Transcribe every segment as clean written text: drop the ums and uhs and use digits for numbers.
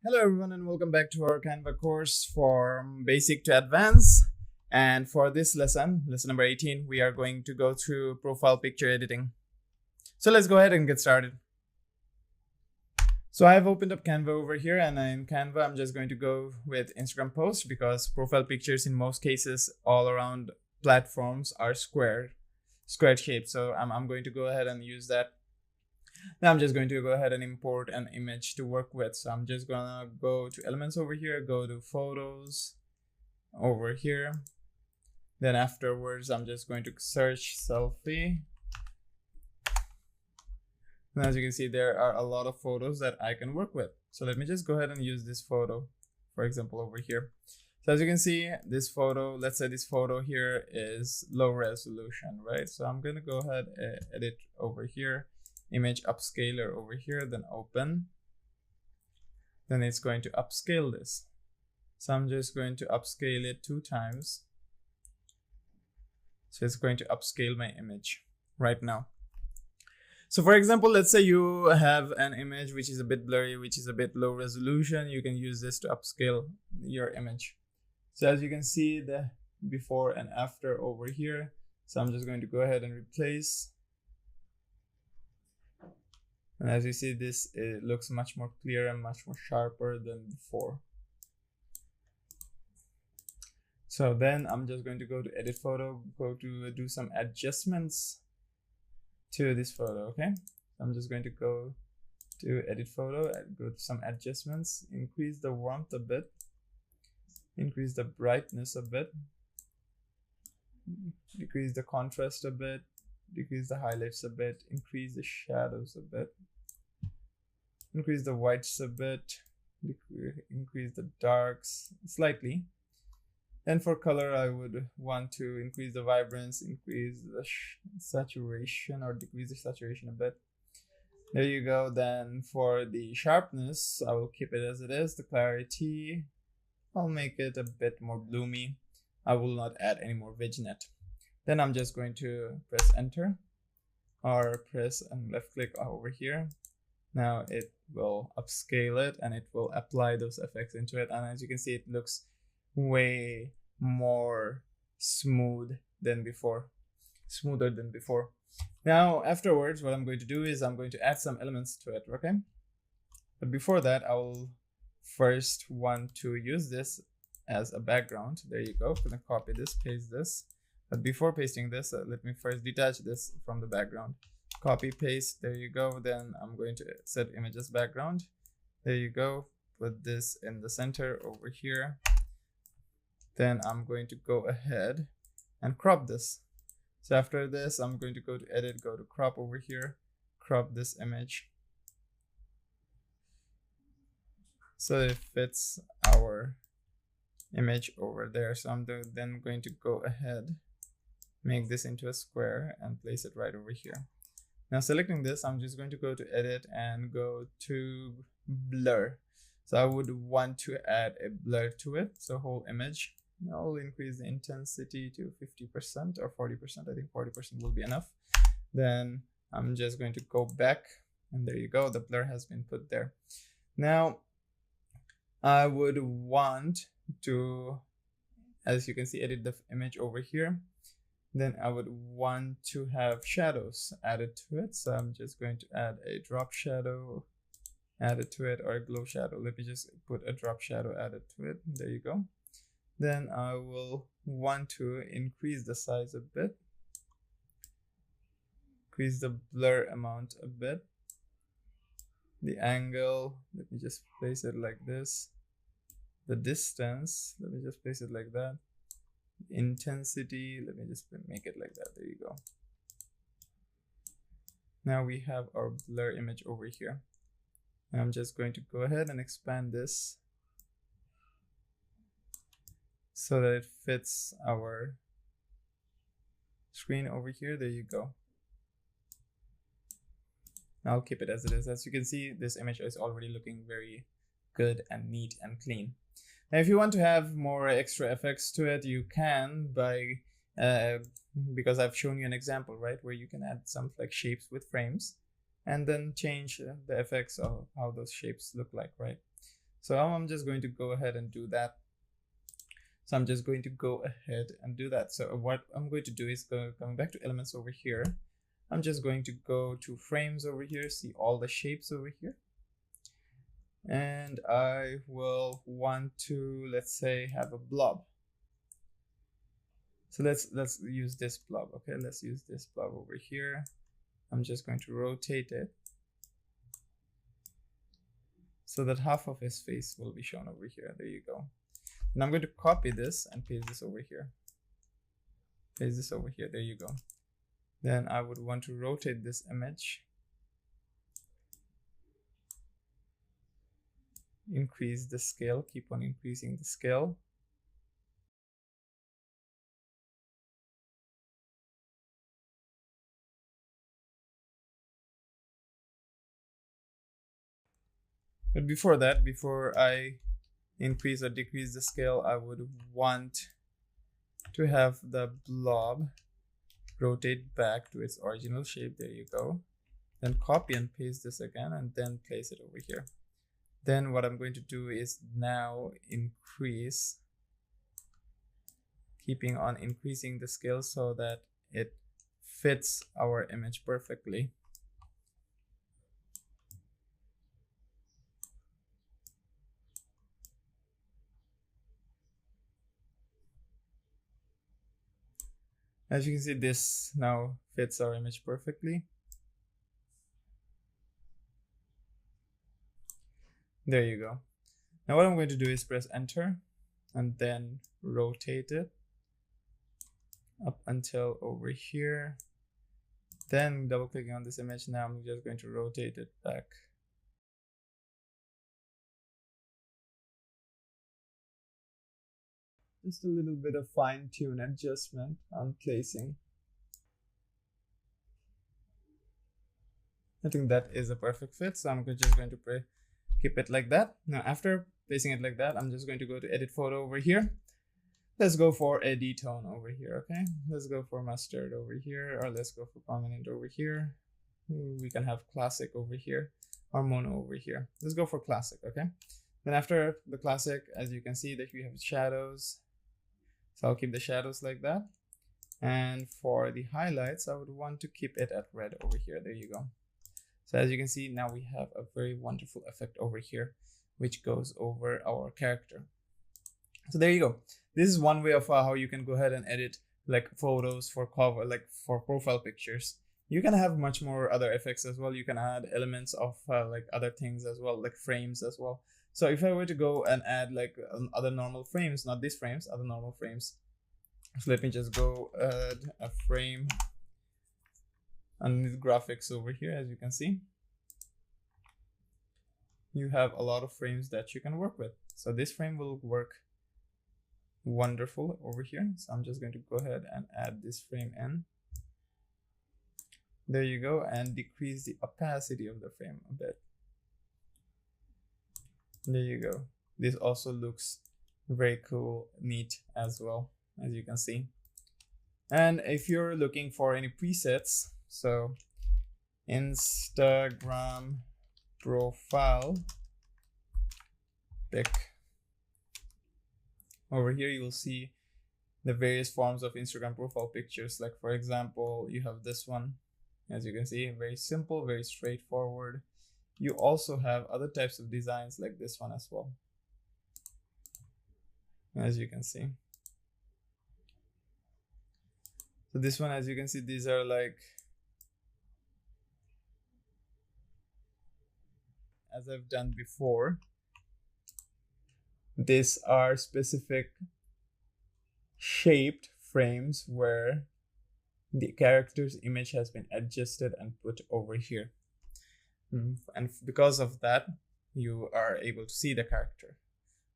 Hello everyone and welcome back to our Canva course from basic to advanced. And for this lesson number 18, we are going to go through profile picture editing. So let's go ahead and get started. So I've opened up Canva over here, and in Canva, I'm just going to go with Instagram post because profile pictures in most cases all around platforms are square shaped. So I'm going to go ahead and use that. Now I'm just going to go ahead and import an image to work with. So I'm just gonna go to elements over here, go to photos over here. Then afterwards, I'm just going to search selfie. And as you can see, there are a lot of photos that I can work with. So let me just go ahead and use this photo, for example, over here. So as you can see, this photo, let's say this photo here is low resolution, right? So I'm gonna go ahead and edit over here. Image upscaler over here, then open. Then it's going to upscale this. So I'm just going to upscale it 2 times. So it's going to upscale my image right now. So for example, let's say you have an image which is a bit blurry, which is a bit low resolution. You can use this to upscale your image. So as you can see, the before and after over here. So I'm just going to go ahead and replace. And as you see, this it looks much more clear and much more sharper than before. So then I'm just going to go to edit photo, go to do some adjustments to this photo, okay? I'm just going to go to edit photo and go to some adjustments, increase the warmth a bit, increase the brightness a bit, decrease the contrast a bit, decrease the highlights a bit, increase the shadows a bit, increase the whites a bit, increase the darks slightly. And for color, I would want to increase the vibrance, increase the saturation, or decrease the saturation a bit. There you go. Then for the sharpness, I will keep it as it is. The clarity, I'll make it a bit more bloomy. I will not add any more vignette. Then I'm just going to press enter or press and left click over here. Now it will upscale it and it will apply those effects into it. And as you can see, it looks way more smoother than before. Now afterwards, what I'm going to do is I'm going to add some elements to it, okay? But before that, I will first want to use this as a background. There you go. I'm gonna copy this, paste this. But before pasting this, let me first detach this from the background. Copy, paste, there you go. Then I'm going to set image as background. There you go. Put this in the center over here. Then I'm going to go ahead and crop this. So after this, I'm going to go to edit, go to crop over here, crop this image so it fits our image over there. So I'm then going to go ahead, make this into a square and place it right over here. Now selecting this, I'm just going to go to edit and go to blur. So I would want to add a blur to it. So whole image. I'll increase the intensity to 50% or 40%. I think 40% will be enough. Then I'm just going to go back and there you go. The blur has been put there. Now I would want to, as you can see, edit the image over here. Then I would want to have shadows added to it. So I'm just going to add a drop shadow added to it, or a glow shadow. Let me just put a drop shadow added to it. There you go. Then I will want to increase the size a bit, increase the blur amount a bit, the angle, let me just place it like this, the distance, let me just place it like that, intensity, let me just make it like that. There you go. Now we have our blur image over here. I'm just going to go ahead and expand this so that it fits our screen over here. There you go. I'll keep it as it is. As you can see, this image is already looking very good and neat and clean. Now, if you want to have more extra effects to it, you can by, because I've shown you an example, right, where you can add some like shapes with frames and then change the effects of how those shapes look like, right? So I'm just going to go ahead and do that. So I'm just going to go ahead and do that. So what I'm going to do is coming back to elements over here. I'm just going to go to frames over here, see all the shapes over here. And I will want to, let's say, have a blob. So let's use this blob. Okay, let's use this blob over here. I'm just going to rotate it so that half of his face will be shown over here. There you go. And I'm going to copy this and paste this over here. Paste this over here. There you go. Then I would want to rotate this image. Increase the scale, keep on increasing the scale. But before that, before I increase or decrease the scale, I would want to have the blob rotate back to its original shape. There you go. Then copy and paste this again and then place it over here. Then what I'm going to do is now increase, keeping on increasing the scale so that it fits our image perfectly. As you can see, this now fits our image perfectly. There you go. Now what I'm going to do is press enter and then rotate it up until over here. Then double clicking on this image. Now I'm just going to rotate it back. Just a little bit of fine-tune adjustment on placing. I think that is a perfect fit, so I'm just going to keep it like that. Now after placing it like that, I'm just going to go to edit photo over here. Let's go for a D-tone over here, okay? Let's go for mustard over here, or let's go for prominent over here. We can have classic over here, or mono over here. Let's go for classic, okay? Then after the classic, as you can see that we have shadows. So I'll keep the shadows like that. And for the highlights, I would want to keep it at red over here. There you go. So as you can see, now we have a very wonderful effect over here, which goes over our character. So there you go. This is one way of how you can go ahead and edit like photos for cover, like for profile pictures. You can have much more other effects as well. You can add elements of like other things as well, like frames as well. So if I were to go and add like other normal frames, not these frames, other normal frames. So let me just go add a frame underneath graphics over here. As you can see, you have a lot of frames that you can work with. So this frame will work wonderful over here. So I'm just going to go ahead and add this frame in. There you go, and decrease the opacity of the frame a bit. There you go. This also looks very cool, neat as well, as you can see. And if you're looking for any presets, so Instagram profile pic. Over here you will see the various forms of Instagram profile pictures. Like for example, you have this one, as you can see, very simple, very straightforward. You also have other types of designs like this one as well, as you can see. So this one, as you can see, these are like, as I've done before, these are specific shaped frames where the character's image has been adjusted and put over here. And because of that, you are able to see the character,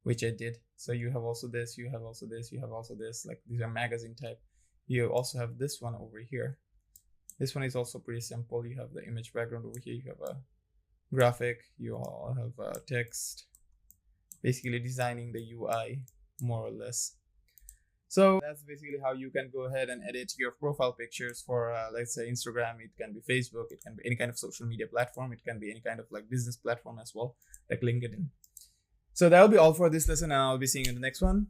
which I did. So you have also this, you have also this, you have also this, like these are magazine type. You also have this one over here. This one is also pretty simple. You have the image background over here, you have a graphic, you all have text, basically designing the UI more or less. So that's basically how you can go ahead and edit your profile pictures for, let's say, Instagram. It can be Facebook. It can be any kind of social media platform. It can be any kind of like business platform as well, like LinkedIn. So that'll be all for this lesson, and I'll be seeing you in the next one.